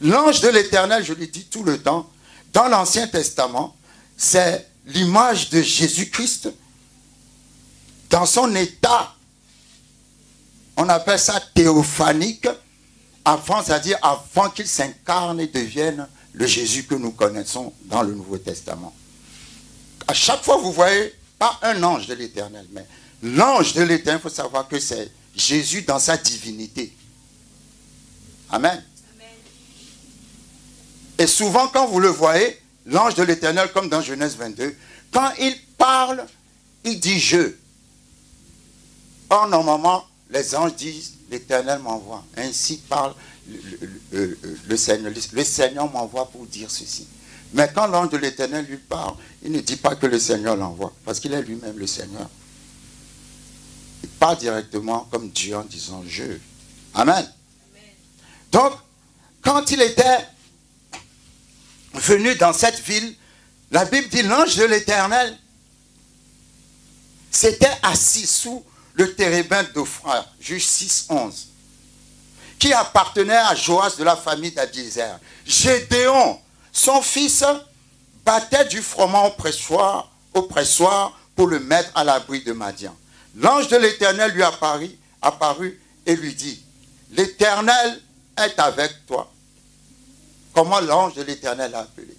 L'ange de l'Éternel, je le dis tout le temps, dans l'Ancien Testament, c'est l'image de Jésus-Christ dans son état. On appelle ça théophanique, avant, c'est-à-dire avant qu'il s'incarne et devienne le Jésus que nous connaissons dans le Nouveau Testament. À chaque fois, vous voyez, pas un ange de l'Éternel, mais l'ange de l'Éternel, il faut savoir que c'est Jésus dans sa divinité. Amen. Et souvent, quand vous le voyez, l'ange de l'Éternel, comme dans Genèse 22, quand il parle, il dit « je ». Or, normalement, les anges disent « l'Éternel m'envoie ». Ainsi parle le Seigneur. Le Seigneur m'envoie pour dire ceci. Mais quand l'ange de l'Éternel lui parle, il ne dit pas que le Seigneur l'envoie, parce qu'il est lui-même le Seigneur. Il parle directement comme Dieu en disant « je ». Amen. Donc, quand il était venu dans cette ville, la Bible dit l'ange de l'Éternel s'était assis sous le térébinthe d'Ophra, Juge 6, 11, qui appartenait à Joas de la famille d'Abiezer. Gédéon, son fils, battait du froment au pressoir pour le mettre à l'abri de Madian. L'ange de l'Éternel lui apparut et lui dit, l'Éternel est avec toi. Comment l'ange de l'Éternel l'a appelé?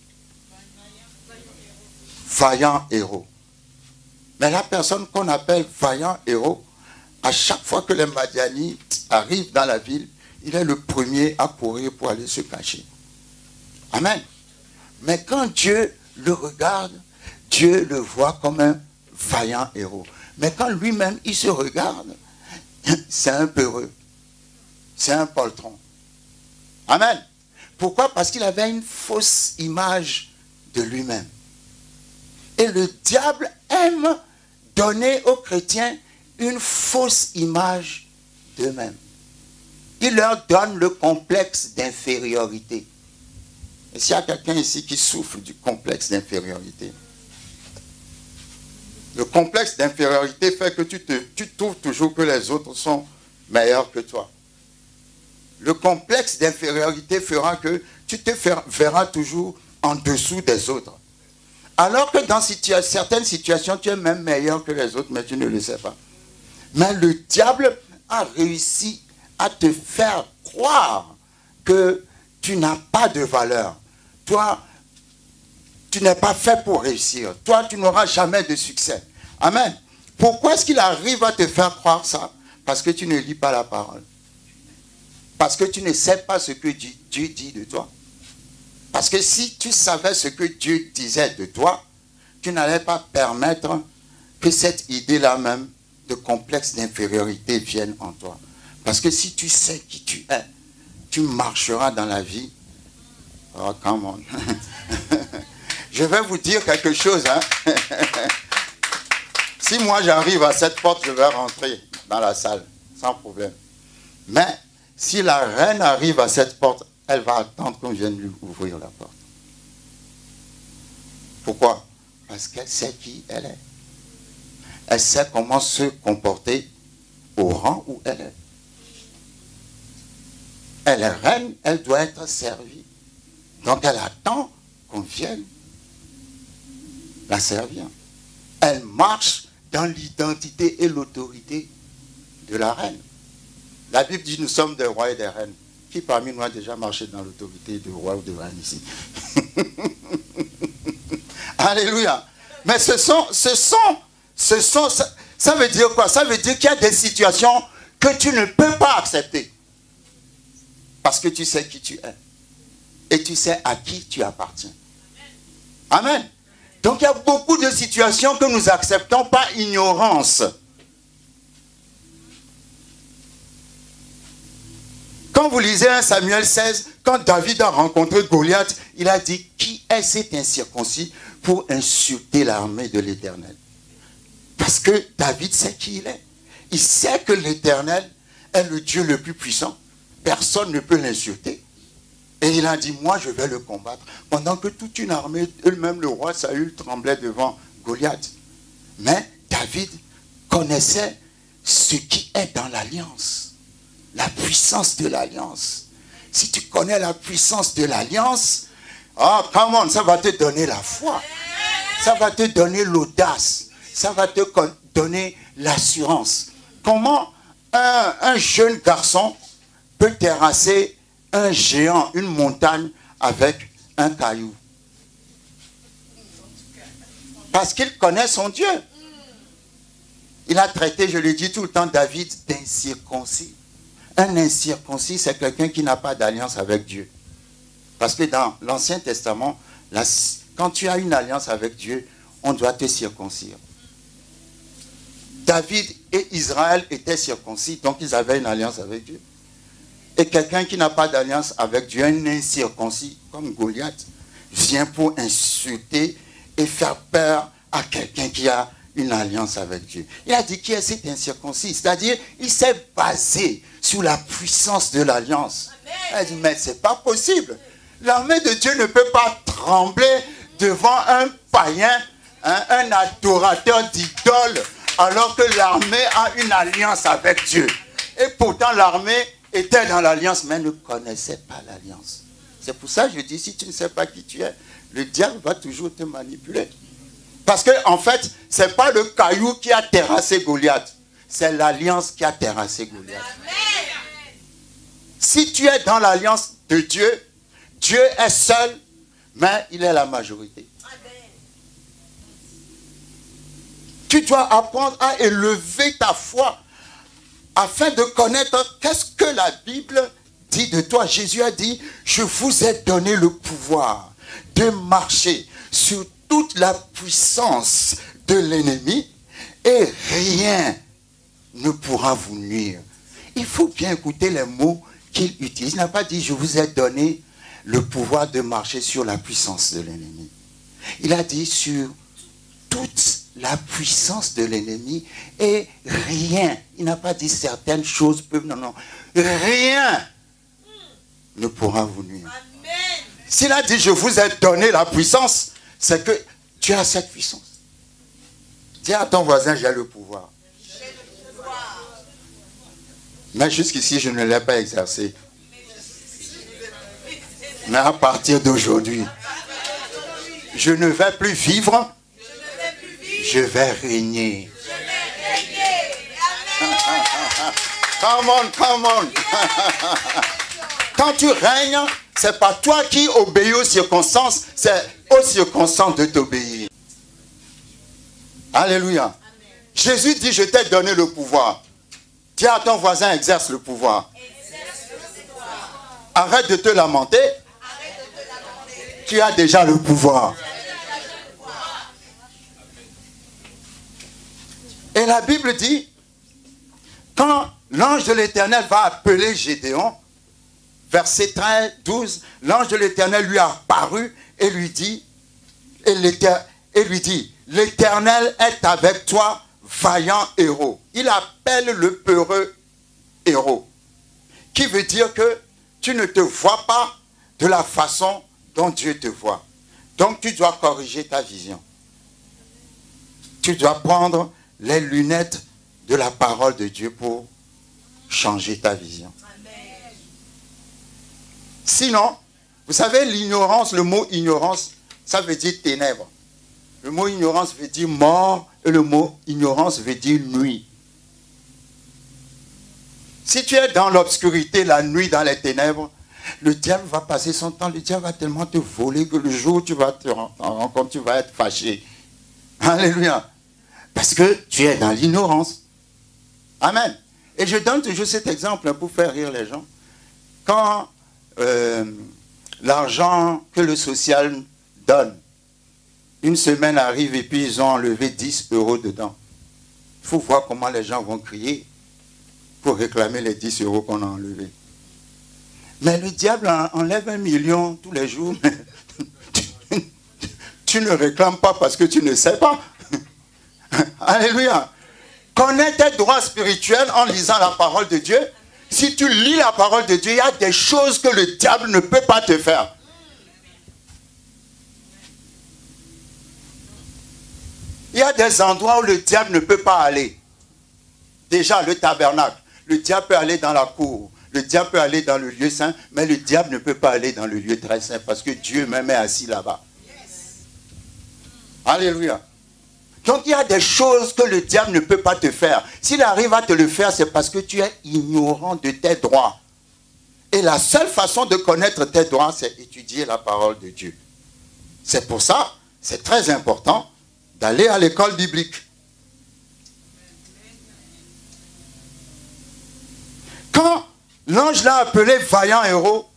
Vaillant héros. Mais la personne qu'on appelle vaillant héros, à chaque fois que les Madianites arrivent dans la ville, il est le premier à courir pour aller se cacher. Amen. Mais quand Dieu le regarde, Dieu le voit comme un vaillant héros. Mais quand lui-même, il se regarde, c'est un peureux. C'est un poltron. Amen. Pourquoi? Parce qu'il avait une fausse image de lui-même. Et le diable aime donner aux chrétiens une fausse image d'eux-mêmes. Il leur donne le complexe d'infériorité. Et s'il y a quelqu'un ici qui souffre du complexe d'infériorité, le complexe d'infériorité fait que tu trouves toujours que les autres sont meilleurs que toi. Le complexe d'infériorité fera que tu te verras toujours en dessous des autres. Alors que dans certaines situations, tu es même meilleur que les autres, mais tu ne le sais pas. Mais le diable a réussi à te faire croire que tu n'as pas de valeur. Toi, tu n'es pas fait pour réussir. Toi, tu n'auras jamais de succès. Amen. Pourquoi est-ce qu'il arrive à te faire croire ça? Parce que tu ne lis pas la parole. Parce que tu ne sais pas ce que Dieu dit de toi. Parce que si tu savais ce que Dieu disait de toi, tu n'allais pas permettre que cette idée-là même de complexe d'infériorité vienne en toi. Parce que si tu sais qui tu es, tu marcheras dans la vie. Oh, come on. Je vais vous dire quelque chose. Hein? Si moi j'arrive à cette porte, je vais rentrer dans la salle, sans problème. Mais si la reine arrive à cette porte, elle va attendre qu'on vienne lui ouvrir la porte. Pourquoi? Parce qu'elle sait qui elle est. Elle sait comment se comporter au rang où elle est. Elle est reine, elle doit être servie. Donc elle attend qu'on vienne la servir. Elle marche dans l'identité et l'autorité de la reine. La Bible dit nous sommes des rois et des reines. Qui parmi nous a déjà marché dans l'autorité de roi ou de reine ici? Alléluia. Mais ça veut dire quoi? Ça veut dire qu'il y a des situations que tu ne peux pas accepter. Parce que tu sais qui tu es. Et tu sais à qui tu appartiens. Amen. Donc il y a beaucoup de situations que nous acceptons par ignorance. Quand vous lisez 1 Samuel 16, quand David a rencontré Goliath, il a dit, qui est cet incirconcis pour insulter l'armée de l'Éternel? Parce que David sait qui il est. Il sait que l'Éternel est le Dieu le plus puissant. Personne ne peut l'insulter. Et il a dit, moi je vais le combattre. Pendant que toute une armée, même le roi Saül tremblait devant Goliath. Mais David connaissait ce qui est dans l'alliance. La puissance de l'alliance. si tu connais la puissance de l'alliance, oh, come on, ça va te donner la foi. Ça va te donner l'audace. Ça va te donner l'assurance. Comment un jeune garçon peut terrasser un géant, une montagne avec un caillou? Parce qu'il connaît son Dieu. Il a traité, je le dis tout le temps, David d'incirconcis. Un incirconcis, c'est quelqu'un qui n'a pas d'alliance avec Dieu. Parce que dans l'Ancien Testament, quand tu as une alliance avec Dieu, on doit te circoncire. David et Israël étaient circoncis, donc ils avaient une alliance avec Dieu. Et quelqu'un qui n'a pas d'alliance avec Dieu, un incirconcis, comme Goliath, vient pour insulter et faire peur à quelqu'un qui a une alliance avec Dieu. Il a dit qui est cet incirconcis? C'est-à-dire, il s'est basé sur la puissance de l'alliance. Il a dit, mais c'est pas possible. L'armée de Dieu ne peut pas trembler devant un païen, hein, un adorateur d'idoles, alors que l'armée a une alliance avec Dieu. Et pourtant, l'armée était dans l'alliance, mais ne connaissait pas l'alliance. C'est pour ça que je dis, si tu ne sais pas qui tu es, le diable va toujours te manipuler. Parce que, en fait, ce n'est pas le caillou qui a terrassé Goliath. C'est l'alliance qui a terrassé Goliath. Si tu es dans l'alliance de Dieu, Dieu est seul, mais il est la majorité. Tu dois apprendre à élever ta foi afin de connaître qu'est-ce que la Bible dit de toi. Jésus a dit, je vous ai donné le pouvoir de marcher sur toute la puissance de l'ennemi et rien ne pourra vous nuire. Il faut bien écouter les mots qu'il utilise. Il n'a pas dit, je vous ai donné le pouvoir de marcher sur la puissance de l'ennemi. Il a dit sur toute la puissance de l'ennemi et rien. Il n'a pas dit certaines choses peuvent, non, non. Rien ne pourra vous nuire. S'il a dit, je vous ai donné la puissance, c'est que tu as cette puissance. Dis à ton voisin, j'ai le pouvoir. Mais jusqu'ici, je ne l'ai pas exercé. Mais à partir d'aujourd'hui, je ne vais plus vivre, je vais régner. Come on, come on. Quand tu règnes, c'est pas toi qui obéis aux circonstances, c'est aux circonstances de t'obéir. Alléluia. Amen. Jésus dit, je t'ai donné le pouvoir. Dis à ton voisin, exerce le pouvoir. Arrête de te lamenter. Tu as déjà le pouvoir. Et la Bible dit, quand l'ange de l'Éternel va appeler Gédéon, verset 13, 12, l'ange de l'Éternel lui a apparu et lui dit, l'Éternel est avec toi, vaillant héros. Il appelle le peureux héros, qui veut dire que tu ne te vois pas de la façon dont Dieu te voit. Donc tu dois corriger ta vision. Tu dois prendre les lunettes de la parole de Dieu pour changer ta vision. Sinon, vous savez, l'ignorance, le mot ignorance, ça veut dire ténèbres. Le mot ignorance veut dire mort et le mot ignorance veut dire nuit. Si tu es dans l'obscurité, la nuit, dans les ténèbres, le diable va passer son temps, le diable va tellement te voler que le jour où tu vas te rendre compte, tu vas être fâché. Alléluia. Parce que tu es dans l'ignorance. Amen. Et je donne toujours cet exemple pour faire rire les gens. Quand l'argent que le social donne, une semaine arrive et puis ils ont enlevé 10 € dedans. Il faut voir comment les gens vont crier pour réclamer les 10 € qu'on a enlevés. Mais le diable enlève 1 million tous les jours. Tu ne réclames pas parce que tu ne sais pas. Alléluia. Connais tes droits spirituels en lisant la parole de Dieu. Si tu lis la parole de Dieu, il y a des choses que le diable ne peut pas te faire. Il y a des endroits où le diable ne peut pas aller. Déjà, le tabernacle. Le diable peut aller dans la cour. le diable peut aller dans le lieu saint, mais le diable ne peut pas aller dans le lieu très saint parce que Dieu même est assis là-bas. Alléluia. Donc il y a des choses que le diable ne peut pas te faire. S'il arrive à te le faire, c'est parce que tu es ignorant de tes droits. Et la seule façon de connaître tes droits, c'est étudier la parole de Dieu. C'est pour ça, c'est très important d'aller à l'école biblique. Quand l'ange l'a appelé vaillant héros,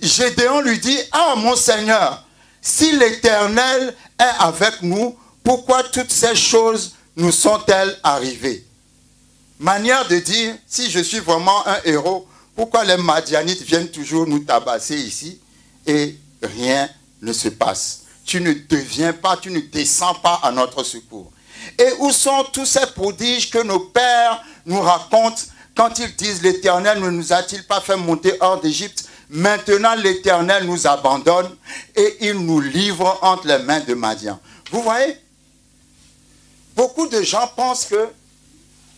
Gédéon lui dit, « Ah, mon Seigneur, si l'Éternel est avec nous, pourquoi toutes ces choses nous sont-elles arrivées ?» Manière de dire, si je suis vraiment un héros, pourquoi les Madianites viennent toujours nous tabasser ici et rien ne se passe? Tu ne deviens pas, tu ne descends pas à notre secours. Et où sont tous ces prodiges que nos pères nous racontent quand ils disent, l'Éternel ne nous a-t-il pas fait monter hors d'Égypte? Maintenant l'Éternel nous abandonne et il nous livre entre les mains de Madian. Vous voyez? Beaucoup de gens pensent que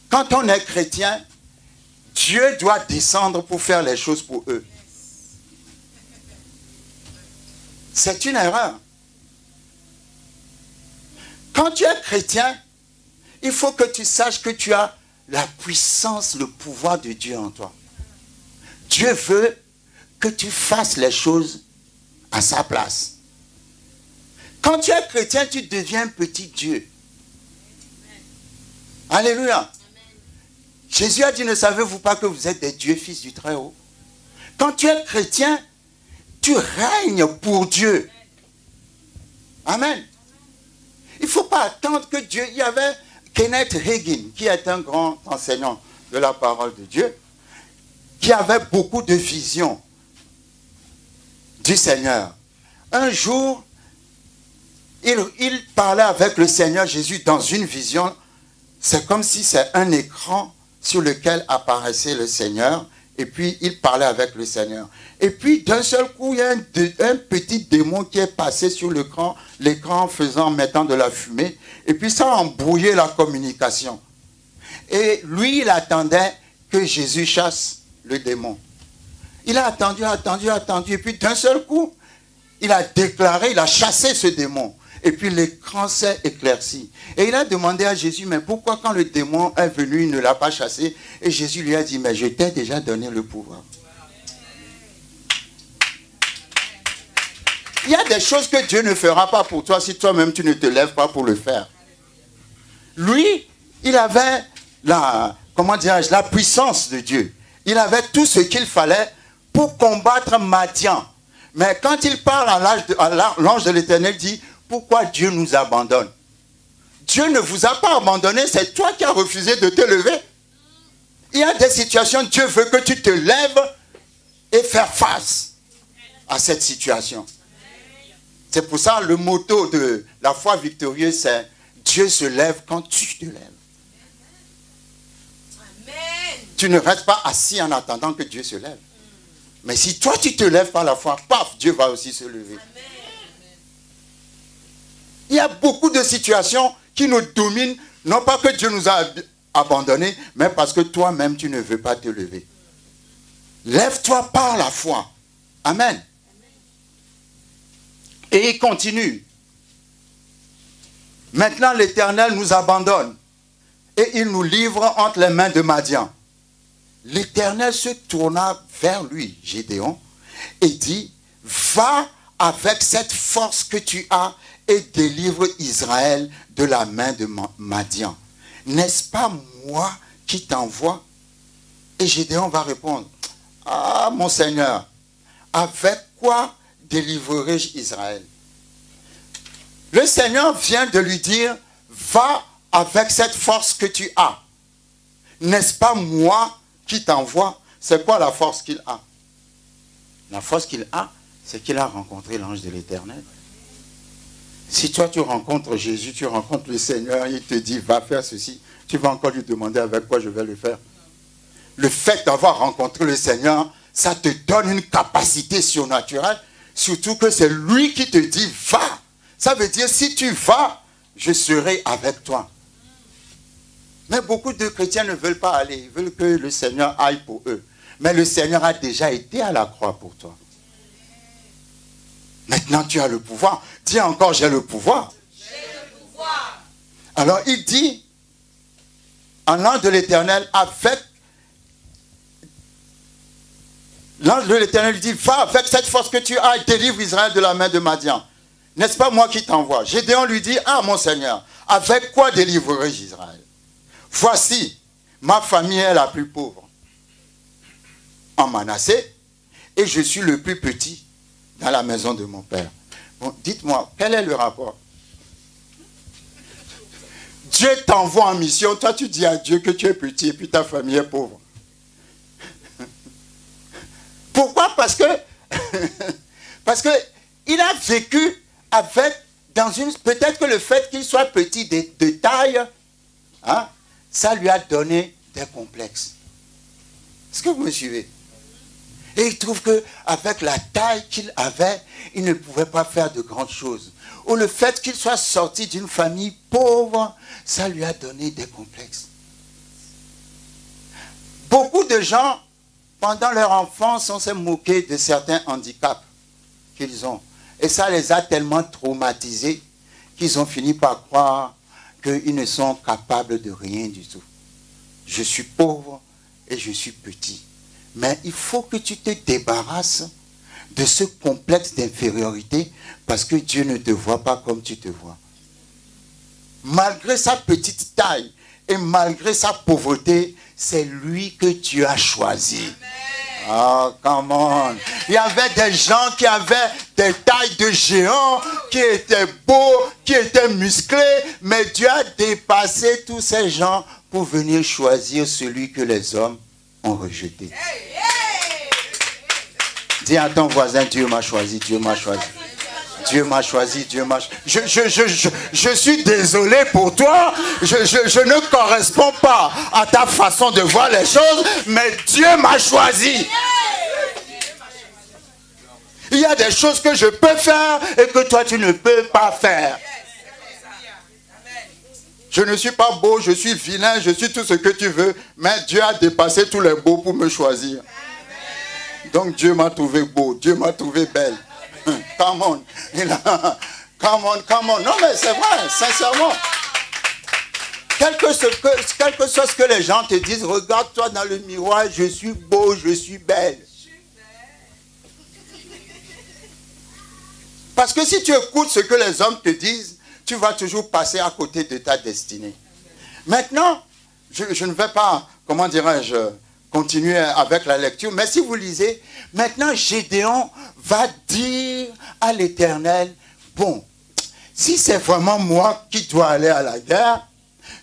quand on est chrétien, Dieu doit descendre pour faire les choses pour eux. C'est une erreur. Quand tu es chrétien, il faut que tu saches que tu as la puissance, le pouvoir de Dieu en toi. Dieu veut que tu fasses les choses à sa place. Quand tu es chrétien, tu deviens petit Dieu. Alléluia. Jésus a dit, ne savez-vous pas que vous êtes des dieux, fils du Très-Haut? Quand tu es chrétien, tu règnes pour Dieu. Amen. Il ne faut pas attendre que Dieu... Il y avait Kenneth Hagin, qui est un grand enseignant de la parole de Dieu, qui avait beaucoup de visions du Seigneur. Un jour, il parlait avec le Seigneur Jésus dans une vision. C'est comme si c'est un écran sur lequel apparaissait le Seigneur, et puis il parlait avec le Seigneur. Et puis d'un seul coup, il y a un petit démon qui est passé sur l'écran mettant de la fumée, et puis ça a embrouillé la communication. Et lui, il attendait que Jésus chasse le démon. Il a attendu, et puis d'un seul coup, il a déclaré, il a chassé ce démon. Et puis l'écran s'est éclairci. Et il a demandé à Jésus, mais pourquoi quand le démon est venu, il ne l'a pas chassé? Et Jésus lui a dit, mais je t'ai déjà donné le pouvoir. Il y a des choses que Dieu ne fera pas pour toi si toi-même tu ne te lèves pas pour le faire. Lui, il avait la puissance de Dieu. Il avait tout ce qu'il fallait pour combattre Madian. Mais quand il parle à l'ange de l'Éternel, il dit, pourquoi Dieu nous abandonne? Dieu ne vous a pas abandonné, c'est toi qui as refusé de te lever. Il y a des situations, Dieu veut que tu te lèves et faire face à cette situation. C'est pour ça le motto de la foi victorieuse, c'est Dieu se lève quand tu te lèves. Amen. Tu ne restes pas assis en attendant que Dieu se lève. Mais si toi tu te lèves par la foi, paf, Dieu va aussi se lever. Amen. Il y a beaucoup de situations qui nous dominent, non pas que Dieu nous a abandonnés, mais parce que toi-même tu ne veux pas te lever. Lève-toi par la foi. Amen. Et il continue. Maintenant l'Éternel nous abandonne et il nous livre entre les mains de Madian. L'Éternel se tourna vers lui, Gédéon, et dit, va avec cette force que tu as et délivre Israël de la main de Madian. N'est-ce pas moi qui t'envoie? Et Gédéon va répondre, ah mon Seigneur, avec quoi délivrerai-je Israël? Le Seigneur vient de lui dire, va avec cette force que tu as. N'est-ce pas moi qui t'envoie? C'est quoi la force qu'il a? La force qu'il a, c'est qu'il a rencontré l'ange de l'Éternel. Si toi tu rencontres Jésus, tu rencontres le Seigneur, il te dit, va faire ceci, tu vas encore lui demander avec quoi je vais le faire. Le fait d'avoir rencontré le Seigneur, ça te donne une capacité surnaturelle, surtout que c'est lui qui te dit, va. Ça veut dire, si tu vas, je serai avec toi. Mais beaucoup de chrétiens ne veulent pas aller, ils veulent que le Seigneur aille pour eux. Mais le Seigneur a déjà été à la croix pour toi. Maintenant, tu as le pouvoir. Dis encore, j'ai le pouvoir. J'ai le pouvoir. Alors, il dit, en l'ange de l'Éternel, l'ange de l'Éternel dit, va avec cette force que tu as et délivre Israël de la main de Madian. N'est-ce pas moi qui t'envoie? Gédéon lui dit, ah mon Seigneur, avec quoi délivrerai-je Israël? Voici, ma famille est la plus pauvre en Manassé et je suis le plus petit dans la maison de mon père. Bon, dites-moi, quel est le rapport? Dieu t'envoie en mission, toi tu dis à Dieu que tu es petit et puis ta famille est pauvre. Pourquoi? Parce que il a vécu avec, peut-être que le fait qu'il soit petit de taille, hein, ça lui a donné des complexes. Est-ce que vous me suivez? Et il trouve qu'avec la taille qu'il avait, il ne pouvait pas faire de grandes choses. Ou le fait qu'il soit sorti d'une famille pauvre, ça lui a donné des complexes. Beaucoup de gens, pendant leur enfance, on s'est moqué de certains handicaps qu'ils ont. Et ça les a tellement traumatisés qu'ils ont fini par croire qu'ils ne sont capables de rien du tout. Je suis pauvre et je suis petit. Mais il faut que tu te débarrasses de ce complexe d'infériorité parce que Dieu ne te voit pas comme tu te vois. Malgré sa petite taille et malgré sa pauvreté, c'est lui que Dieu a choisi. Oh, come on. Il y avait des gens qui avaient des tailles de géants, qui étaient beaux, qui étaient musclés, mais Dieu a dépassé tous ces gens pour venir choisir celui que les hommes ont rejeté. Dis à ton voisin, Dieu m'a choisi, Dieu m'a choisi. Dieu m'a choisi, Dieu m'a choisi. Je suis désolé pour toi, je ne corresponds pas à ta façon de voir les choses, mais Dieu m'a choisi. Il y a des choses que je peux faire et que toi tu ne peux pas faire. Je ne suis pas beau, je suis vilain, je suis tout ce que tu veux, mais Dieu a dépassé tous les beaux pour me choisir. Donc Dieu m'a trouvé beau, Dieu m'a trouvé belle. Come on. Come on, come on. Non mais c'est vrai, sincèrement. Quelque chose que les gens te disent, regarde-toi dans le miroir, je suis beau, je suis belle. Parce que si tu écoutes ce que les hommes te disent, tu vas toujours passer à côté de ta destinée. Maintenant, je ne vais pas, comment dirais-je, continuer avec la lecture, mais si vous lisez, maintenant Gédéon va dire à l'Éternel, bon, si c'est vraiment moi qui dois aller à la guerre,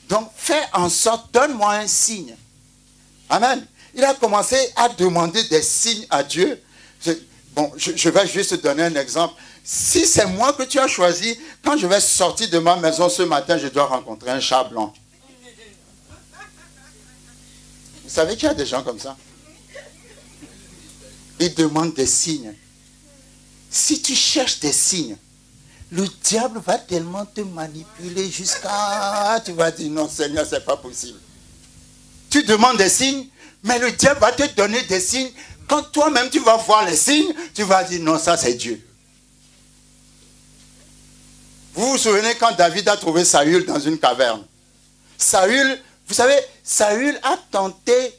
donc fais en sorte, donne-moi un signe. Amen. Il a commencé à demander des signes à Dieu. Bon, je vais juste donner un exemple. Si c'est moi que tu as choisi, quand je vais sortir de ma maison ce matin, je dois rencontrer un chat blanc. Vous savez qu'il y a des gens comme ça? Ils demandent des signes. Si tu cherches des signes, le diable va tellement te manipuler jusqu'à... Tu vas dire, non Seigneur, c'est pas possible. Tu demandes des signes, mais le diable va te donner des signes. Quand toi-même tu vas voir les signes, tu vas dire, non, ça c'est Dieu. Vous vous souvenez quand David a trouvé Saül dans une caverne? Saül, vous savez, Saül a tenté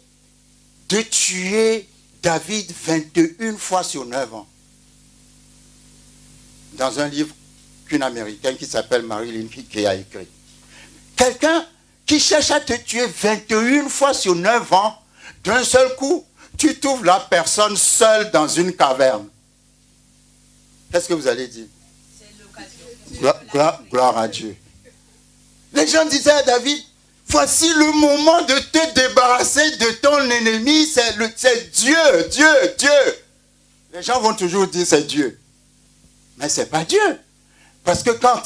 de tuer David 21 fois sur 9 ans. Dans un livre qu'une Américaine qui s'appelle Marilyn qui a écrit. Quelqu'un qui cherche à te tuer 21 fois sur 9 ans, d'un seul coup, tu trouves la personne seule dans une caverne. Qu'est-ce que vous allez dire? Gloire à Dieu. Les gens disaient à David, voici le moment de te débarrasser de ton ennemi, c'est Dieu, Dieu, Dieu. Les gens vont toujours dire c'est Dieu. Mais ce n'est pas Dieu. Parce que quand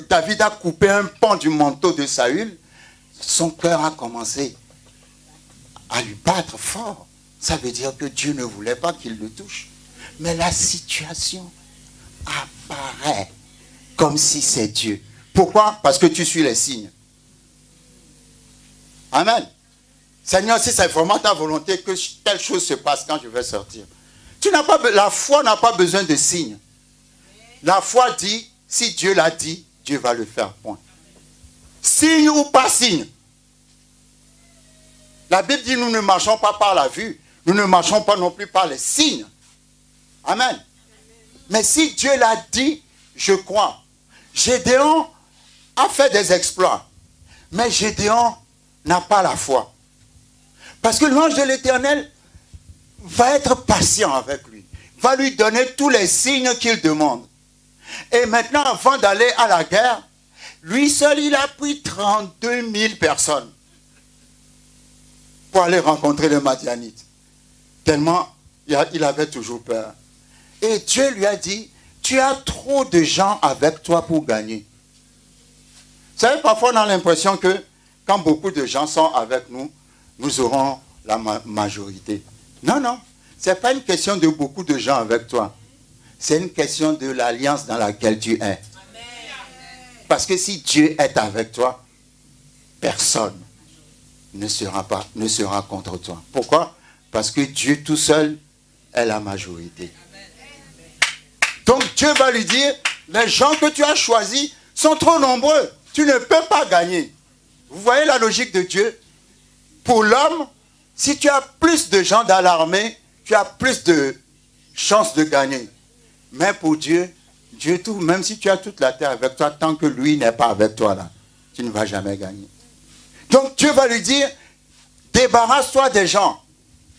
David a coupé un pan du manteau de Saül, son cœur a commencé à lui battre fort. Ça veut dire que Dieu ne voulait pas qu'il le touche. Mais la situation apparaît comme si c'est Dieu. Pourquoi? Parce que tu suis les signes. Amen. Seigneur, si c'est vraiment ta volonté que telle chose se passe quand je vais sortir. La foi n'a pas besoin de signes. La foi dit, si Dieu l'a dit, Dieu va le faire, point. Signe ou pas signe. La Bible dit, nous ne marchons pas par la vue. Nous ne marchons pas non plus par les signes. Amen. Mais si Dieu l'a dit, je crois. Gédéon a fait des exploits. Mais Gédéon n'a pas la foi. Parce que l'ange de l'Éternel va être patient avec lui. Va lui donner tous les signes qu'il demande. Et maintenant, avant d'aller à la guerre, lui seul, il a pris 32 000 personnes pour aller rencontrer les Madianites. Tellement il avait toujours peur. Et Dieu lui a dit, tu as trop de gens avec toi pour gagner. Vous savez, parfois on a l'impression que quand beaucoup de gens sont avec nous, nous aurons la majorité. Non, non. Ce n'est pas une question de beaucoup de gens avec toi. C'est une question de l'alliance dans laquelle tu es. Parce que si Dieu est avec toi, personne ne sera contre toi. Pourquoi? Parce que Dieu tout seul est la majorité. Donc Dieu va lui dire, les gens que tu as choisis sont trop nombreux. Tu ne peux pas gagner. Vous voyez la logique de Dieu? Pour l'homme, si tu as plus de gens dans l'armée, tu as plus de chances de gagner. Mais pour Dieu, tout, même si tu as toute la terre avec toi, tant que lui n'est pas avec toi là, tu ne vas jamais gagner. Donc Dieu va lui dire, débarrasse-toi des gens.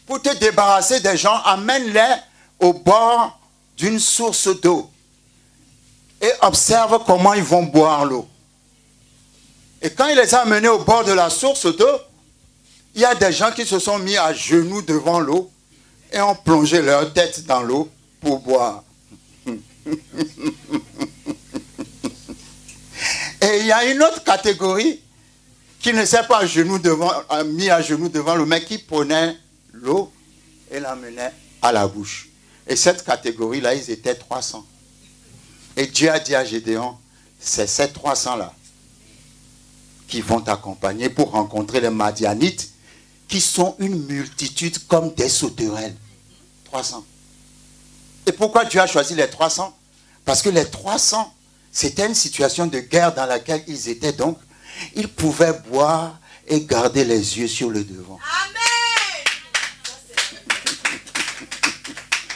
Pour te débarrasser des gens, amène-les au bord d'une source d'eau. Et observe comment ils vont boire l'eau. Et quand il les a amenés au bord de la source d'eau, il y a des gens qui se sont mis à genoux devant l'eau et ont plongé leur tête dans l'eau pour boire. Et il y a une autre catégorie qui ne s'est pas mis à genoux devant l'eau, mais qui prenait l'eau et l'amenait à la bouche. Et cette catégorie-là, ils étaient 300. Et Dieu a dit à Gédéon, c'est ces 300-là qui vont t'accompagner pour rencontrer les Madianites, qui sont une multitude comme des sauterelles. 300. Et pourquoi Dieu a choisi les 300? Parce que les 300, c'était une situation de guerre dans laquelle ils étaient, donc ils pouvaient boire et garder les yeux sur le devant. Amen.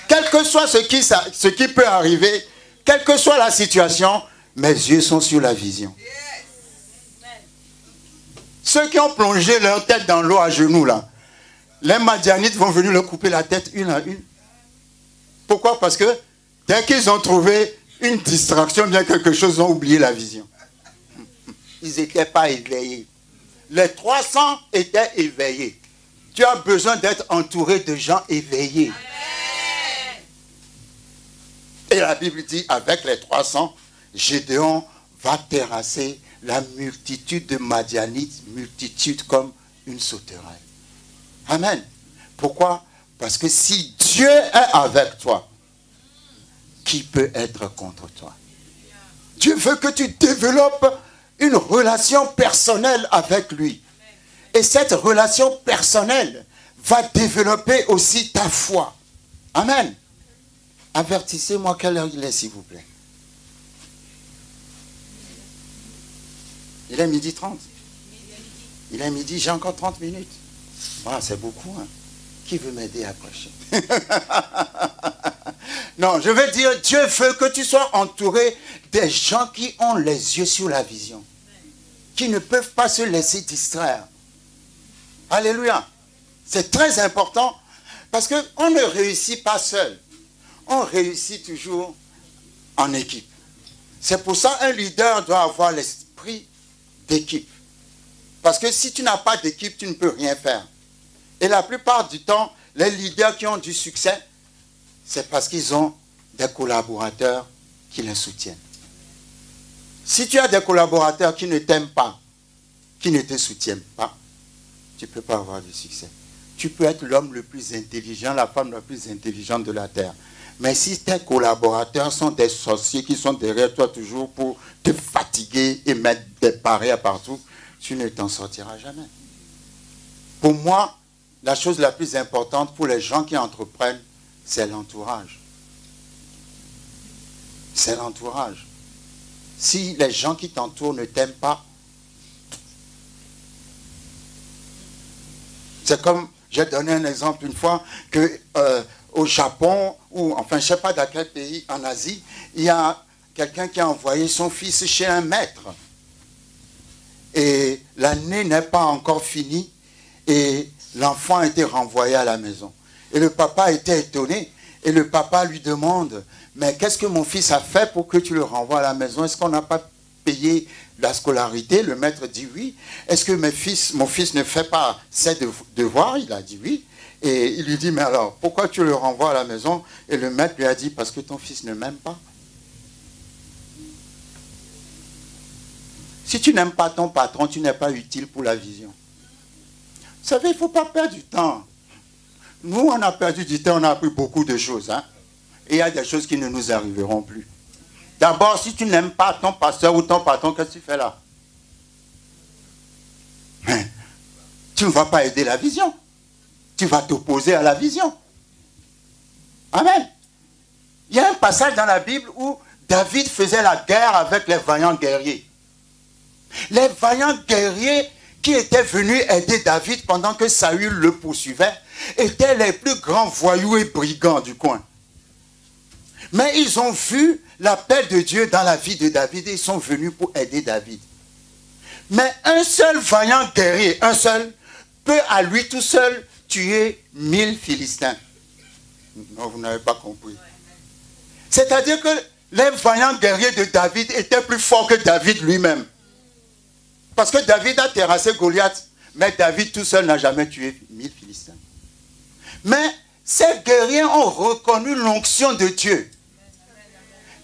Quel que soit ce qui peut arriver, quelle que soit la situation, mes yeux sont sur la vision. Ceux qui ont plongé leur tête dans l'eau à genoux, là, les Madianites vont venir leur couper la tête une à une. Pourquoi? Parce que dès qu'ils ont trouvé une distraction, bien quelque chose, ils ont oublié la vision. Ils n'étaient pas éveillés. Les 300 étaient éveillés. Tu as besoin d'être entouré de gens éveillés. Et la Bible dit, avec les 300, Gédéon va terrasser la multitude de Madianites, multitude comme une sauterelle. Amen. Pourquoi? Parce que si Dieu est avec toi, qui peut être contre toi? Dieu veut que tu développes une relation personnelle avec lui. Et cette relation personnelle va développer aussi ta foi. Amen. Avertissez-moi quelle heure il est, s'il vous plaît. Il est 12h30. Il est midi, j'ai encore 30 minutes. Ah, c'est beaucoup, hein. Qui veut m'aider à prêcher? Non, je veux dire, Dieu veut que tu sois entouré des gens qui ont les yeux sur la vision. Qui ne peuvent pas se laisser distraire. Alléluia. C'est très important parce qu'on ne réussit pas seul. On réussit toujours en équipe. C'est pour ça qu'un leader doit avoir l'esprit d'équipe. Parce que si tu n'as pas d'équipe, tu ne peux rien faire. Et la plupart du temps, les leaders qui ont du succès, c'est parce qu'ils ont des collaborateurs qui les soutiennent. Si tu as des collaborateurs qui ne t'aiment pas, qui ne te soutiennent pas, tu ne peux pas avoir de succès. Tu peux être l'homme le plus intelligent, la femme la plus intelligente de la terre. Mais si tes collaborateurs sont des sorciers qui sont derrière toi toujours pour te fatiguer et mettre des barrières partout, tu ne t'en sortiras jamais. Pour moi, la chose la plus importante pour les gens qui entreprennent, c'est l'entourage. C'est l'entourage. Si les gens qui t'entourent ne t'aiment pas, c'est comme, j'ai donné un exemple une fois, que au Japon, ou enfin je ne sais pas dans quel pays, en Asie, il y a quelqu'un qui a envoyé son fils chez un maître. Et l'année n'est pas encore finie, et l'enfant a été renvoyé à la maison. Et le papa était étonné, et le papa lui demande, mais qu'est-ce que mon fils a fait pour que tu le renvoies à la maison? Est-ce qu'on n'a pas payé la scolarité? Le maître dit oui. Est-ce que mon fils ne fait pas ses devoirs? Il a dit oui. Et il lui dit, mais alors, pourquoi tu le renvoies à la maison? Et le maître lui a dit, parce que ton fils ne m'aime pas. Si tu n'aimes pas ton patron, tu n'es pas utile pour la vision. Vous savez, il ne faut pas perdre du temps. Nous, on a perdu du temps, on a appris beaucoup de choses. Hein? Et il y a des choses qui ne nous arriveront plus. D'abord, si tu n'aimes pas ton pasteur ou ton patron, qu'est-ce que tu fais là? Tu ne vas pas aider la vision. Tu vas t'opposer à la vision. Amen. Il y a un passage dans la Bible où David faisait la guerre avec les vaillants guerriers. Les vaillants guerriers qui étaient venus aider David pendant que Saül le poursuivait étaient les plus grands voyous et brigands du coin. Mais ils ont vu l'appel de Dieu dans la vie de David et ils sont venus pour aider David. Mais un seul vaillant guerrier, un seul, peut à lui tout seul tuer 1000 Philistins. Non, vous n'avez pas compris. C'est-à-dire que les vaillants guerriers de David étaient plus forts que David lui-même. Parce que David a terrassé Goliath, mais David tout seul n'a jamais tué 1000 Philistins. Mais ces guerriers ont reconnu l'onction de Dieu.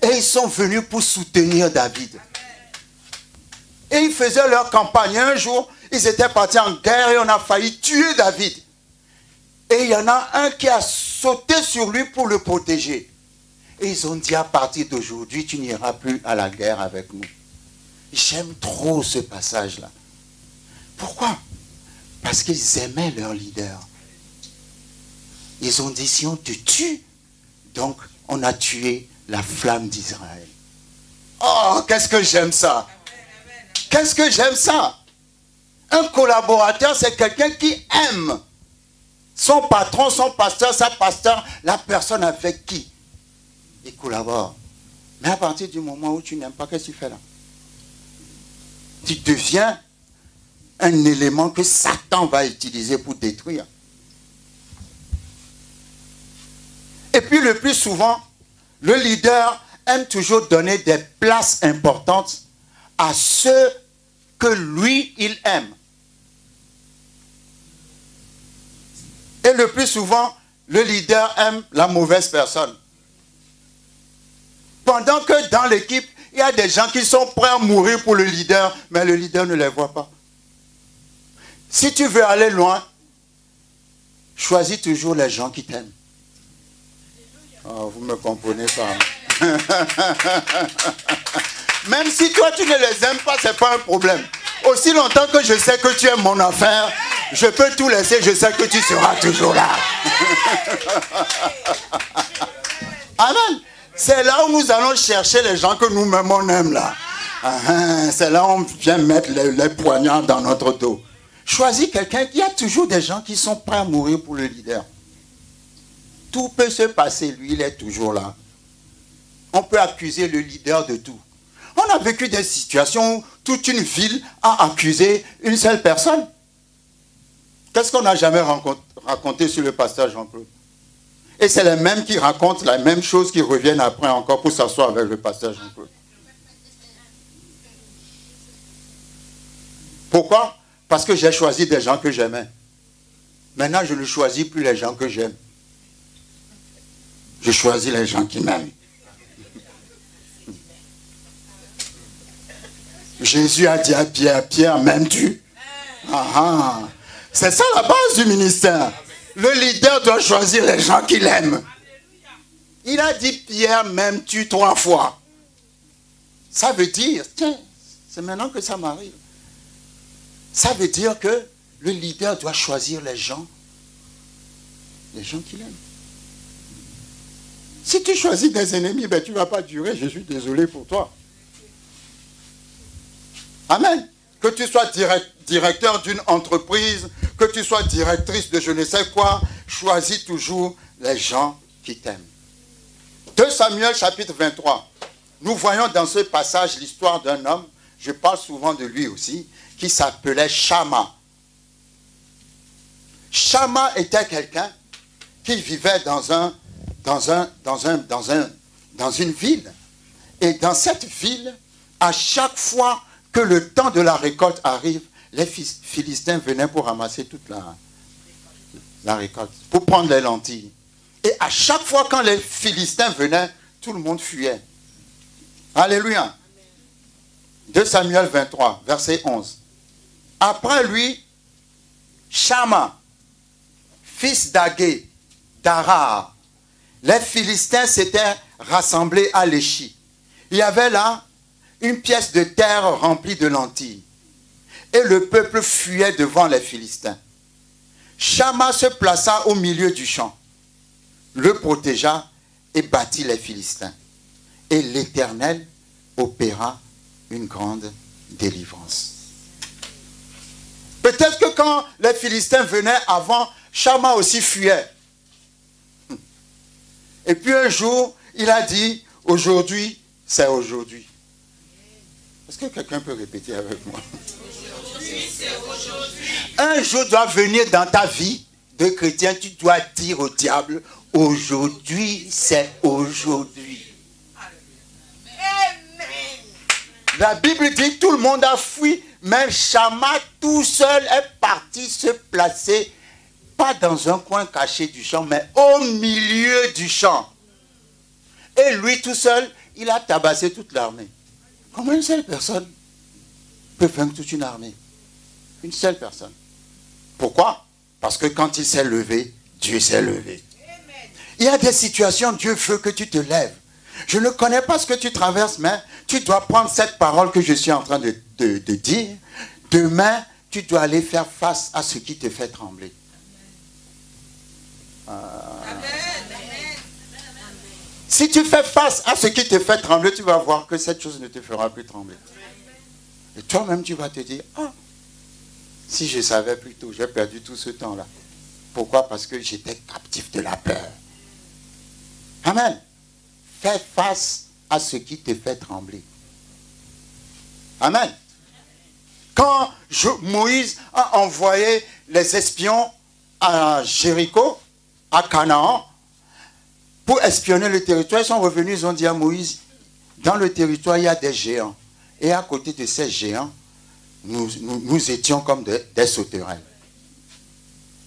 Et ils sont venus pour soutenir David. Et ils faisaient leur campagne. Un jour, ils étaient partis en guerre et on a failli tuer David. Et il y en a un qui a sauté sur lui pour le protéger. Et ils ont dit, à partir d'aujourd'hui, tu n'iras plus à la guerre avec nous. J'aime trop ce passage-là. Pourquoi? Parce qu'ils aimaient leur leader. Ils ont dit, si on te tue, donc on a tué la flamme d'Israël. Oh, qu'est-ce que j'aime ça! Qu'est-ce que j'aime ça! Un collaborateur, c'est quelqu'un qui aime son patron, son pasteur, sa pasteur, la personne avec qui il collabore. Mais à partir du moment où tu n'aimes pas, qu'est-ce que tu fais là? Tu deviens un élément que Satan va utiliser pour détruire. Et puis le plus souvent, le leader aime toujours donner des places importantes à ceux que lui, il aime. Et le plus souvent, le leader aime la mauvaise personne. Pendant que dans l'équipe, il y a des gens qui sont prêts à mourir pour le leader, mais le leader ne les voit pas. Si tu veux aller loin, choisis toujours les gens qui t'aiment. Oh, vous ne me comprenez pas. Même si toi, tu ne les aimes pas, ce n'est pas un problème. Aussi longtemps que je sais que tu es mon affaire, je peux tout laisser, je sais que tu seras toujours là. Amen. C'est là où nous allons chercher les gens que nous-mêmes on aime là. C'est là où on vient mettre les poignards dans notre dos. Choisis quelqu'un, il y a toujours des gens qui sont prêts à mourir pour le leader. Tout peut se passer, lui il est toujours là. On peut accuser le leader de tout. On a vécu des situations où toute une ville a accusé une seule personne. Qu'est-ce qu'on n'a jamais raconté sur le pasteur Jean-Claude? Et c'est les mêmes qui racontent la même chose qui reviennent après encore pour s'asseoir avec le pasteur Jean-Claude. Pourquoi? Parce que j'ai choisi des gens que j'aimais. Maintenant, je ne choisis plus les gens que j'aime. Je choisis les gens qui m'aiment. Jésus a dit à Pierre, Pierre, m'aimes-tu? C'est ça la base du ministère. Le leader doit choisir les gens qu'il aime. Il a dit, Pierre, m'aimes-tu 3 fois? Ça veut dire, tiens, c'est maintenant que ça m'arrive. Ça veut dire que Le leader doit choisir les gens qu'il aime. Si tu choisis des ennemis, ben, tu ne vas pas durer. Je suis désolé pour toi. Amen. Que tu sois directeur d'une entreprise, que tu sois directrice de je ne sais quoi, choisis toujours les gens qui t'aiment. 2 Samuel chapitre 23. Nous voyons dans ce passage l'histoire d'un homme, je parle souvent de lui aussi, qui s'appelait Shama. Shama était quelqu'un qui vivait dans une ville. Et dans cette ville, à chaque fois que le temps de la récolte arrive, les Philistins venaient pour ramasser toute la récolte, pour prendre les lentilles. Et à chaque fois quand les Philistins venaient, tout le monde fuyait. Alléluia. 2 Samuel 23, verset 11. Après lui, Shama, fils d'Agé, d'Arar, les Philistins s'étaient rassemblés à Léchi. Il y avait là une pièce de terre remplie de lentilles. Et le peuple fuyait devant les Philistins. Shama se plaça au milieu du champ, le protégea et battit les Philistins. Et l'Éternel opéra une grande délivrance. Peut-être que quand les Philistins venaient avant, Shama aussi fuyait. Et puis un jour, il a dit, aujourd'hui, c'est aujourd'hui. Est-ce que quelqu'un peut répéter avec moi? Aujourd'hui, c'est aujourd'hui. Un jour doit venir dans ta vie de chrétien, tu dois dire au diable, aujourd'hui, c'est aujourd'hui. La Bible dit, tout le monde a fui, mais Shama tout seul est parti se placer, pas dans un coin caché du champ, mais au milieu du champ. Et lui tout seul, il a tabassé toute l'armée. Comment une seule personne peut vaincre toute une armée? Une seule personne. Pourquoi? Parce que quand il s'est levé, Dieu s'est levé. Il y a des situations, Dieu veut que tu te lèves. Je ne connais pas ce que tu traverses, mais tu dois prendre cette parole que je suis en train de dire. Demain, tu dois aller faire face à ce qui te fait trembler. Si tu fais face à ce qui te fait trembler, tu vas voir que cette chose ne te fera plus trembler. Et toi-même, tu vas te dire, ah, si je savais plus tôt, j'ai perdu tout ce temps-là. Pourquoi? Parce que j'étais captif de la peur. Amen. Fais face à ce qui te fait trembler. Amen. Quand Moïse a envoyé les espions à Jéricho, à Canaan, pour espionner le territoire, ils sont revenus, ils ont dit à Moïse, dans le territoire, il y a des géants. Et à côté de ces géants, nous étions comme des sauterelles.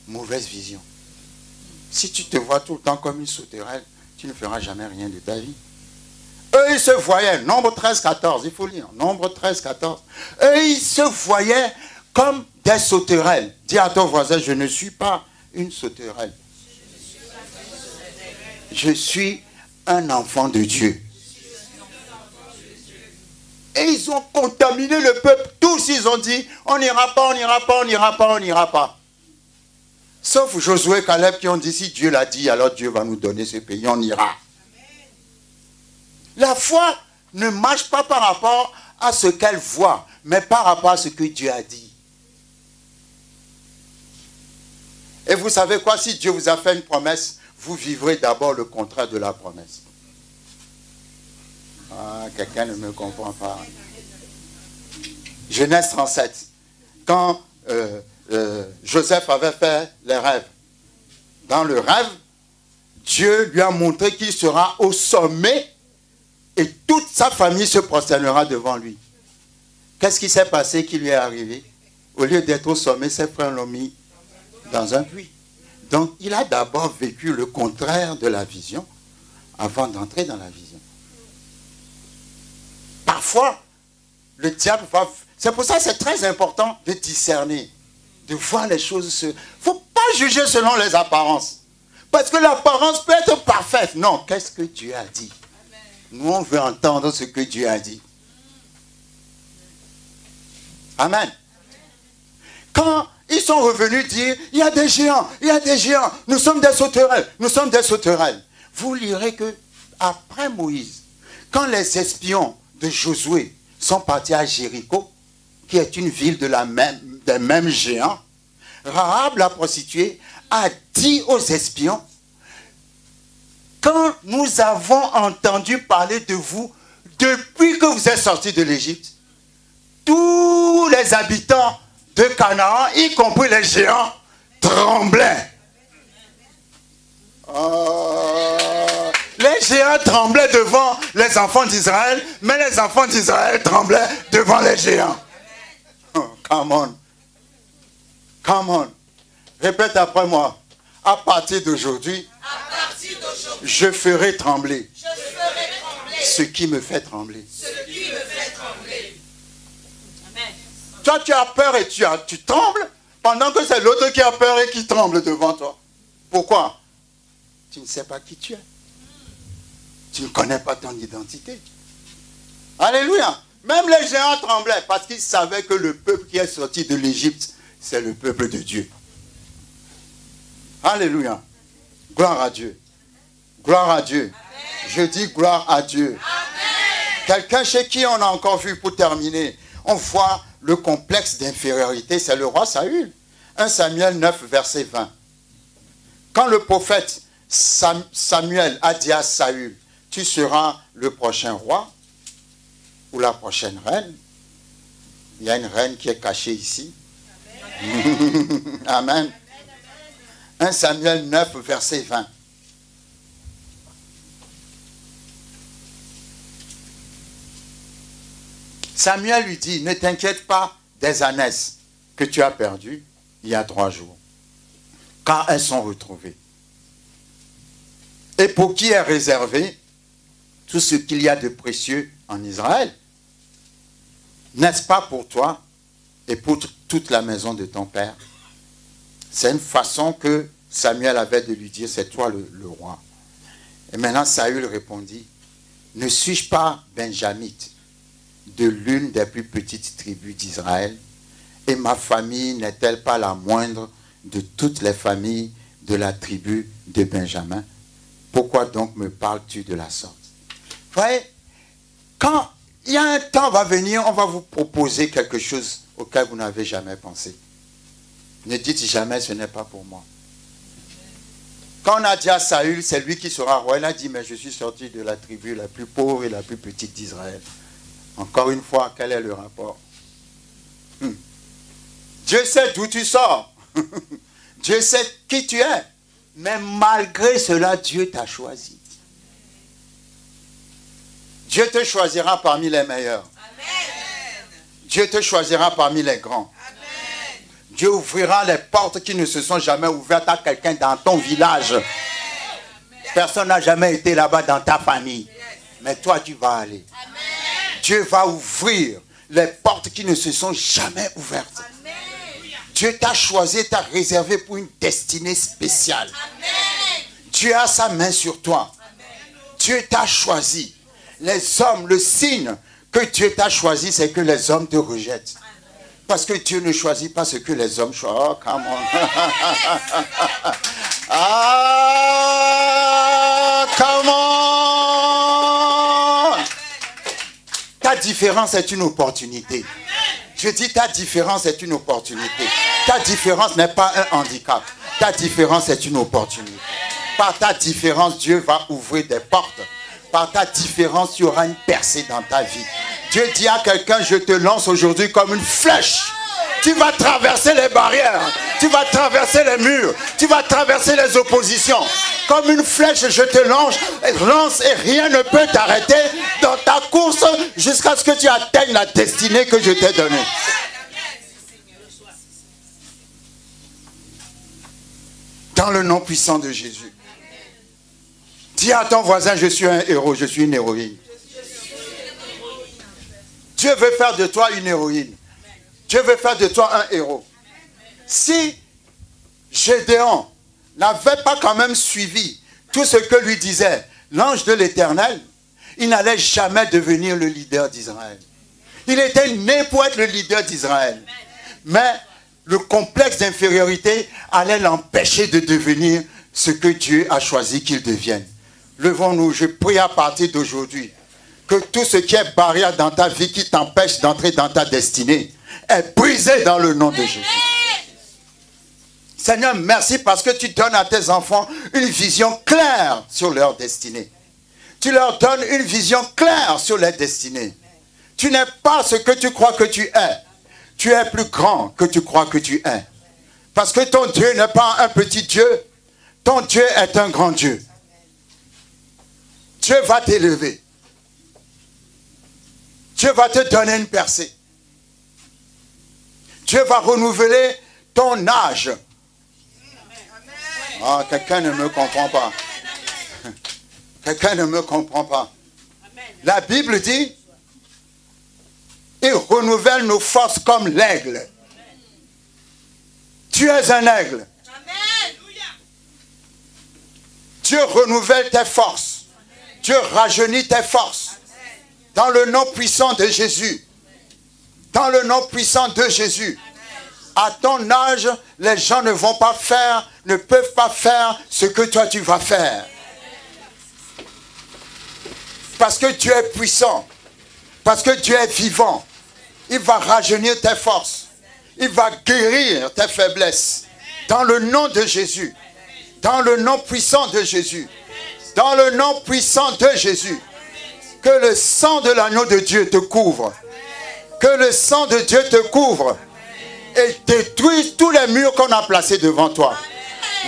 Mauvaise vision. Si tu te vois tout le temps comme une sauterelle, tu ne feras jamais rien de ta vie. Eux, ils se voyaient, Nombre 13, 14, il faut lire, Nombre 13, 14. Eux, ils se voyaient comme des sauterelles. Dis à ton voisin, je ne suis pas une sauterelle. Je suis un enfant de Dieu. Et ils ont contaminé le peuple. Tous, ils ont dit, on n'ira pas, on n'ira pas, on n'ira pas, on n'ira pas. Sauf Josué et Caleb qui ont dit, si Dieu l'a dit, alors Dieu va nous donner ce pays, on ira. La foi ne marche pas par rapport à ce qu'elle voit, mais par rapport à ce que Dieu a dit. Et vous savez quoi, si Dieu vous a fait une promesse, vous vivrez d'abord le contraire de la promesse. Ah, quelqu'un ne me comprend pas. Genèse 37. Quand Joseph avait fait les rêves. Dans le rêve, Dieu lui a montré qu'il sera au sommet et toute sa famille se prosternera devant lui. Qu'est-ce qui s'est passé qui lui est arrivé? Au lieu d'être au sommet, ses frères l'ont mis dans un puits. Donc, il a d'abord vécu le contraire de la vision avant d'entrer dans la vision. Parfois, le diable va... C'est pour ça que c'est très important de discerner, de voir les choses. Il ne faut pas juger selon les apparences. Parce que l'apparence peut être parfaite. Non, qu'est-ce que Dieu a dit? Nous, on veut entendre ce que Dieu a dit. Amen. Quand ils sont revenus dire, il y a des géants, il y a des géants, nous sommes des sauterelles, nous sommes des sauterelles. Vous lirez que après Moïse, quand les espions de Josué sont partis à Jéricho, qui est une ville des mêmes géants, Rahab la prostituée a dit aux espions, quand nous avons entendu parler de vous, depuis que vous êtes sortis de l'Égypte, tous les habitants de Canaan, y compris les géants, tremblaient. Les géants tremblaient devant les enfants d'Israël, mais les enfants d'Israël tremblaient devant les géants. Come on. Come on. Répète après moi. À partir d'aujourd'hui, je ferai trembler ce qui me fait trembler. Toi, tu as peur et tu trembles, pendant que c'est l'autre qui a peur et qui tremble devant toi. Pourquoi? Tu ne sais pas qui tu es. Tu ne connais pas ton identité. Alléluia. Même les géants tremblaient parce qu'ils savaient que le peuple qui est sorti de l'Égypte, c'est le peuple de Dieu. Alléluia. Gloire à Dieu. Gloire à Dieu. Amen. Je dis gloire à Dieu. Quelqu'un chez qui on a encore vu, pour terminer, on voit le complexe d'infériorité, c'est le roi Saül. 1 Samuel 9, verset 20. Quand le prophète Samuel a dit à Saül, tu seras le prochain roi ou la prochaine reine. Il y a une reine qui est cachée ici. Amen. Amen. 1 Samuel 9, verset 20. Samuel lui dit, ne t'inquiète pas des ânesses que tu as perdues il y a 3 jours, car elles sont retrouvées. Et pour qui est réservé tout ce qu'il y a de précieux en Israël? N'est-ce pas pour toi et pour toute la maison de ton père? C'est une façon que Samuel avait de lui dire, c'est toi le roi. Et maintenant Saül répondit, ne suis-je pas benjamite de l'une des plus petites tribus d'Israël? Et ma famille n'est-elle pas la moindre de toutes les familles de la tribu de Benjamin? Pourquoi donc me parles-tu de la sorte? Vous voyez, quand il y a un temps va venir, on va vous proposer quelque chose auquel vous n'avez jamais pensé. Ne dites jamais, ce n'est pas pour moi. Quand on a dit à Saül, c'est lui qui sera roi, il a dit, mais je suis sorti de la tribu la plus pauvre et la plus petite d'Israël. Encore une fois, quel est le rapport? Dieu sait d'où tu sors. Dieu sait qui tu es. Mais malgré cela, Dieu t'a choisi. Dieu te choisira parmi les meilleurs. Amen. Dieu te choisira parmi les grands. Amen. Dieu ouvrira les portes qui ne se sont jamais ouvertes à quelqu'un dans ton village. Amen. Personne n'a jamais été là-bas dans ta famille. Mais toi, tu vas aller. Amen. Dieu va ouvrir les portes qui ne se sont jamais ouvertes. Amen. Dieu t'a choisi, t'a réservé pour une destinée spéciale. Amen. Dieu a sa main sur toi. Amen. Dieu t'a choisi. Les hommes, le signe que Dieu t'a choisi, c'est que les hommes te rejettent. Parce que Dieu ne choisit pas ce que les hommes choisissent. Oh, come on. Ah, come on. Ta différence est une opportunité. Je dis ta différence est une opportunité. Ta différence n'est pas un handicap. Ta différence est une opportunité. Par ta différence, Dieu va ouvrir des portes. Par ta différence, il y aura une percée dans ta vie. Dieu dit à quelqu'un, je te lance aujourd'hui comme une flèche. Tu vas traverser les barrières. Tu vas traverser les murs. Tu vas traverser les oppositions. Comme une flèche, je te lance et rien ne peut t'arrêter dans ta course jusqu'à ce que tu atteignes la destinée que je t'ai donnée. Dans le nom puissant de Jésus. Dis à ton voisin, je suis un héros, je suis une héroïne. Dieu veut faire de toi une héroïne. Dieu veut faire de toi un héros. Si Gédéon n'avait pas quand même suivi tout ce que lui disait l'ange de l'Éternel, il n'allait jamais devenir le leader d'Israël. Il était né pour être le leader d'Israël. Mais le complexe d'infériorité allait l'empêcher de devenir ce que Dieu a choisi qu'il devienne. Levons-nous, je prie à partir d'aujourd'hui que tout ce qui est barrière dans ta vie qui t'empêche d'entrer dans ta destinée est brisé dans le nom de Jésus. Seigneur, merci parce que tu donnes à tes enfants une vision claire sur leur destinée. Tu leur donnes une vision claire sur leur destinée. Tu n'es pas ce que tu crois que tu es. Tu es plus grand que tu crois que tu es. Parce que ton Dieu n'est pas un petit Dieu. Ton Dieu est un grand Dieu. Dieu va t'élever. Dieu va te donner une percée. Dieu va renouveler ton âge. Ah, quelqu'un ne me comprend pas. Quelqu'un ne me comprend pas. La Bible dit, il renouvelle nos forces comme l'aigle. Tu es un aigle. Dieu renouvelle tes forces. Dieu rajeunit tes forces. Dans le nom puissant de Jésus. Dans le nom puissant de Jésus. À ton âge, les gens ne vont pas faire, ne peuvent pas faire ce que toi tu vas faire. Parce que Dieu est puissant. Parce que Dieu est vivant. Il va rajeunir tes forces. Il va guérir tes faiblesses. Dans le nom de Jésus. Dans le nom puissant de Jésus. Dans le nom puissant de Jésus. Que le sang de l'agneau de Dieu te couvre. Que le sang de Dieu te couvre. Et détruise tous les murs qu'on a placés devant toi.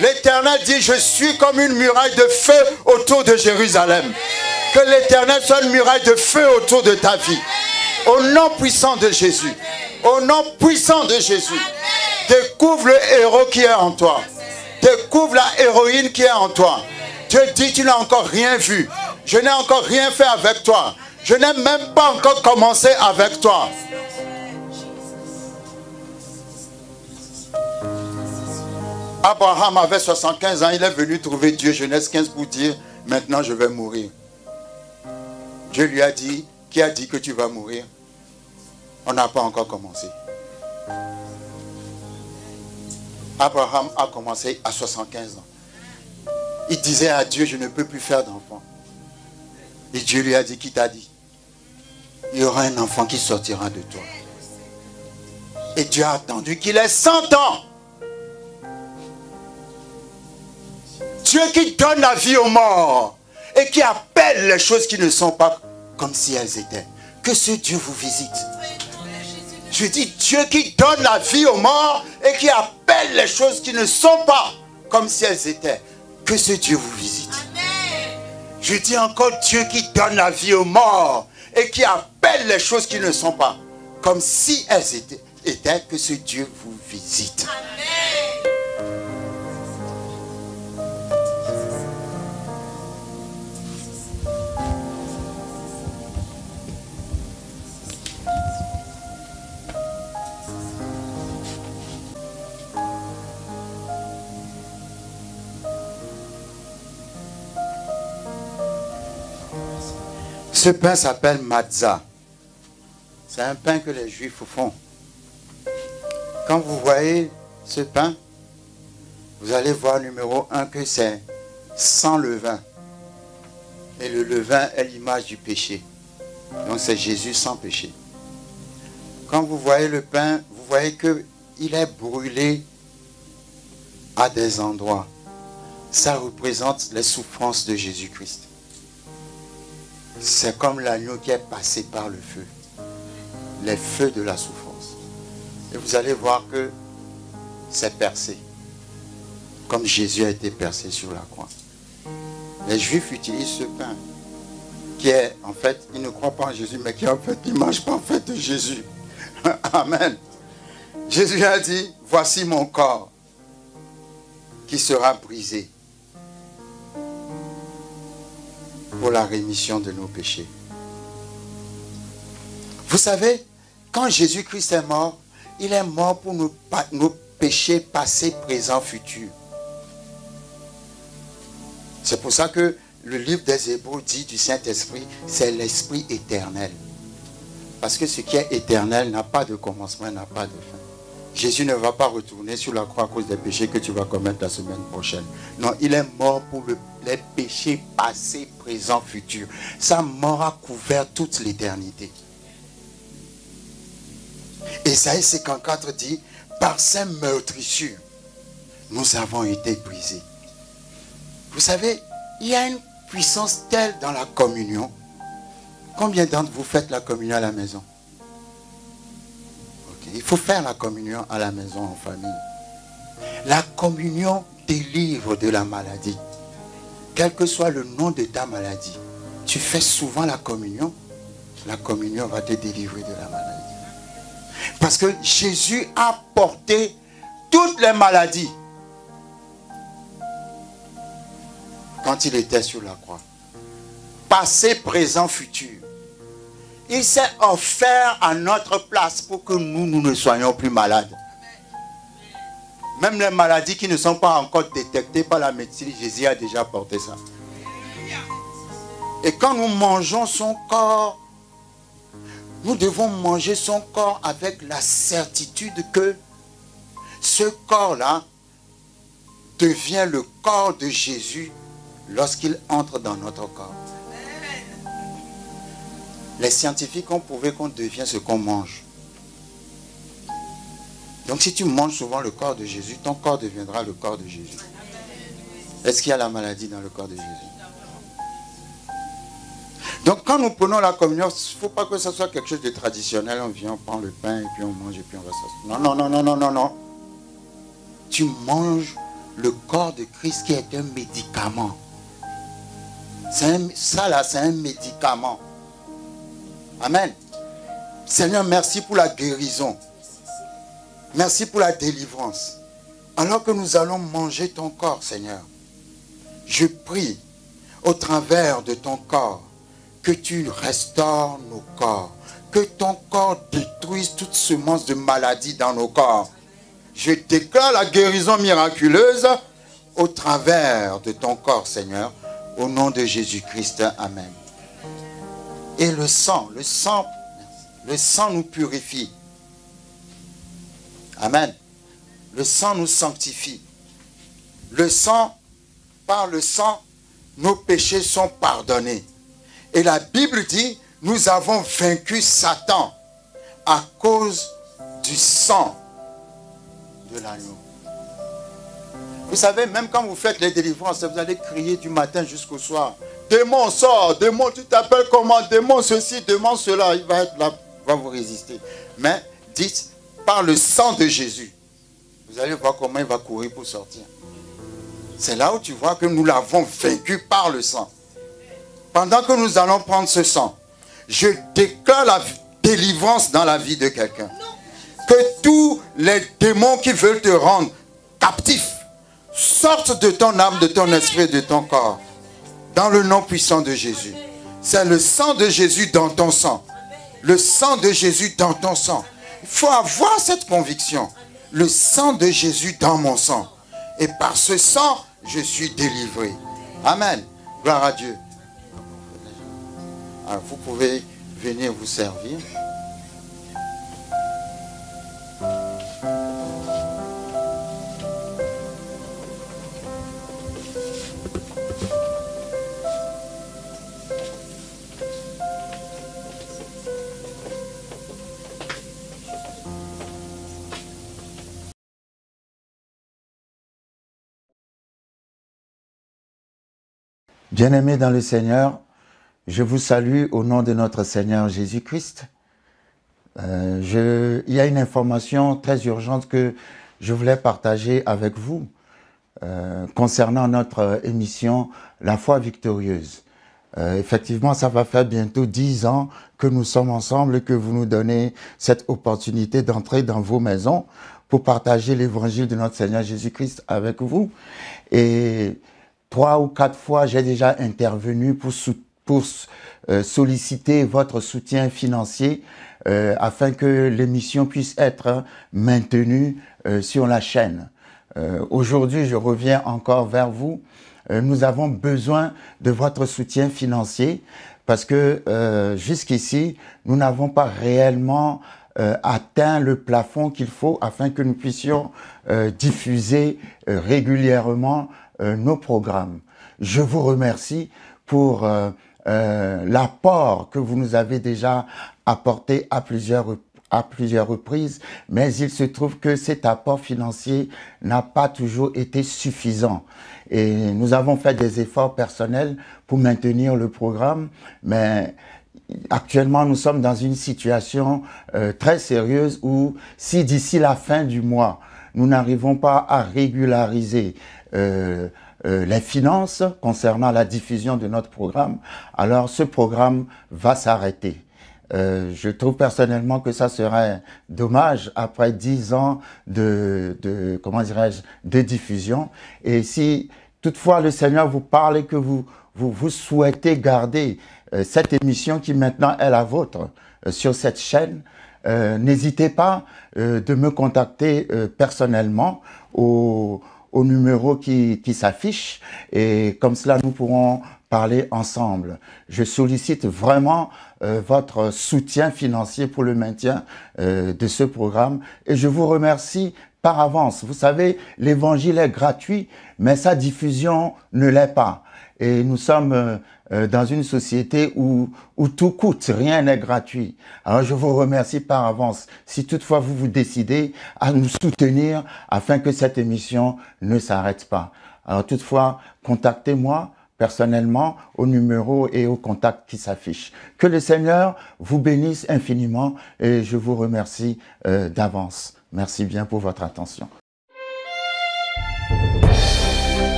L'Éternel dit, je suis comme une muraille de feu autour de Jérusalem. Que l'Éternel soit une muraille de feu autour de ta vie. Au nom puissant de Jésus. Au nom puissant de Jésus. Découvre le héros qui est en toi. Découvre la héroïne qui est en toi. Dieu dit, tu n'as encore rien vu. Je n'ai encore rien fait avec toi. Je n'ai même pas encore commencé avec toi. Abraham avait 75 ans, il est venu trouver Dieu, Genèse 15, pour dire, maintenant je vais mourir. Dieu lui a dit, qui a dit que tu vas mourir? On n'a pas encore commencé. Abraham a commencé à 75 ans. Il disait à Dieu, je ne peux plus faire d'enfant. Et Dieu lui a dit, qui t'a dit? Il y aura un enfant qui sortira de toi. Et Dieu a attendu qu'il ait 100 ans. Dieu qui donne la vie aux morts et qui appelle les choses qui ne sont pas comme si elles étaient. Que ce Dieu vous visite. Je dis Dieu qui donne la vie aux morts et qui appelle les choses qui ne sont pas comme si elles étaient. Que ce Dieu vous visite. Je dis encore Dieu qui donne la vie aux morts et qui appelle les choses qui ne sont pas comme si elles étaient. Que ce Dieu vous visite. Ce pain s'appelle matzah. C'est un pain que les Juifs font. Quand vous voyez ce pain, vous allez voir numéro 1 que c'est sans levain. Et le levain est l'image du péché. Donc c'est Jésus sans péché. Quand vous voyez le pain, vous voyez qu'il est brûlé à des endroits. Ça représente les souffrances de Jésus-Christ. C'est comme l'agneau qui est passé par le feu. Les feux de la souffrance. Et vous allez voir que c'est percé. Comme Jésus a été percé sur la croix. Les Juifs utilisent ce pain. Qui est, en fait, ils ne croient pas en Jésus, mais qui est en fait l'image parfaite de Jésus. Amen. Jésus a dit, voici mon corps qui sera brisé pour la rémission de nos péchés. Vous savez, quand Jésus-Christ est mort, il est mort pour nos péchés passés, présents, futurs. C'est pour ça que le livre des Hébreux dit du Saint-Esprit, c'est l'Esprit éternel. Parce que ce qui est éternel n'a pas de commencement, n'a pas de fin. Jésus ne va pas retourner sur la croix à cause des péchés que tu vas commettre la semaine prochaine. Non, il est mort pour les péchés passés, présents, futurs. Sa mort a couvert toute l'éternité. Ésaïe 54 dit, par ses meurtrissures, nous avons été brisés. Vous savez, il y a une puissance telle dans la communion. Combien d'entre vous faites la communion à la maison? Okay. Il faut faire la communion à la maison, en famille. La communion délivre de la maladie. Quel que soit le nom de ta maladie, tu fais souvent la communion va te délivrer de la maladie. Parce que Jésus a porté toutes les maladies quand il était sur la croix. Passé, présent, futur. Il s'est offert à notre place pour que nous ne soyons plus malades. Même les maladies qui ne sont pas encore détectées par la médecine, Jésus a déjà porté ça. Et quand nous mangeons son corps, nous devons manger son corps avec la certitude que ce corps-là devient le corps de Jésus lorsqu'il entre dans notre corps. Les scientifiques ont prouvé qu'on devient ce qu'on mange. Donc si tu manges souvent le corps de Jésus, ton corps deviendra le corps de Jésus. Est-ce qu'il y a la maladie dans le corps de Jésus? Donc quand nous prenons la communion, il ne faut pas que ce soit quelque chose de traditionnel. On vient, on prend le pain et puis on mange et puis on va s'asseoir. Non, non, non, non, non, non. Tu manges le corps de Christ qui est un médicament. Ça là, c'est un médicament. Amen. Seigneur, merci pour la guérison. Merci pour la délivrance. Alors que nous allons manger ton corps, Seigneur, je prie au travers de ton corps que tu restaures nos corps. Que ton corps détruise toute semence de maladie dans nos corps. Je déclare la guérison miraculeuse au travers de ton corps, Seigneur, au nom de Jésus-Christ. Amen. Et le sang nous purifie. Amen. Le sang nous sanctifie. Le sang, par le sang, nos péchés sont pardonnés. Et la Bible dit, nous avons vaincu Satan à cause du sang de l'agneau. Vous savez, même quand vous faites les délivrances, vous allez crier du matin jusqu'au soir. Démon, sort, démon, tu t'appelles comment? Démon, ceci, démon, cela. Il va être là, va vous résister. Mais dites, par le sang de Jésus, vous allez voir comment il va courir pour sortir. C'est là où tu vois que nous l'avons vaincu par le sang. Pendant que nous allons prendre ce sang, je déclare la délivrance dans la vie de quelqu'un. Que tous les démons qui veulent te rendre captif sortent de ton âme, de ton esprit, de ton corps. Dans le nom puissant de Jésus. C'est le sang de Jésus dans ton sang. Le sang de Jésus dans ton sang. Il faut avoir cette conviction. Le sang de Jésus dans mon sang. Et par ce sang, je suis délivré. Amen. Gloire à Dieu. Alors, vous pouvez venir vous servir. Bien-aimés dans le Seigneur, je vous salue au nom de notre Seigneur Jésus-Christ. Il y a une information très urgente que je voulais partager avec vous concernant notre émission La foi victorieuse. Effectivement, ça va faire bientôt 10 ans que nous sommes ensemble et que vous nous donnez cette opportunité d'entrer dans vos maisons pour partager l'évangile de notre Seigneur Jésus-Christ avec vous. Et 3 ou 4 fois, j'ai déjà intervenu pour solliciter votre soutien financier afin que l'émission puisse être maintenue sur la chaîne. Aujourd'hui, je reviens encore vers vous. Nous avons besoin de votre soutien financier parce que jusqu'ici, nous n'avons pas réellement atteint le plafond qu'il faut afin que nous puissions diffuser régulièrement nos programmes. Je vous remercie pour l'apport que vous nous avez déjà apporté à plusieurs reprises, mais il se trouve que cet apport financier n'a pas toujours été suffisant. Et nous avons fait des efforts personnels pour maintenir le programme, mais actuellement nous sommes dans une situation très sérieuse où si d'ici la fin du mois, nous n'arrivons pas à régulariser les finances concernant la diffusion de notre programme, alors ce programme va s'arrêter. Je trouve personnellement que ça serait dommage après 10 ans comment dirais-je, de diffusion. Et si toutefois le Seigneur vous parle et que vous souhaitez garder cette émission qui maintenant est la vôtre sur cette chaîne, n'hésitez pas de me contacter personnellement au numéro qui s'affiche, et comme cela nous pourrons parler ensemble. Je sollicite vraiment votre soutien financier pour le maintien de ce programme et je vous remercie par avance. Vous savez, l'évangile est gratuit, mais sa diffusion ne l'est pas. Et nous sommes dans une société où tout coûte, rien n'est gratuit. Alors je vous remercie par avance si toutefois vous vous décidez à nous soutenir afin que cette émission ne s'arrête pas. Alors toutefois, contactez-moi personnellement au numéro et au contact qui s'affiche. Que le Seigneur vous bénisse infiniment et je vous remercie d'avance. Merci bien pour votre attention.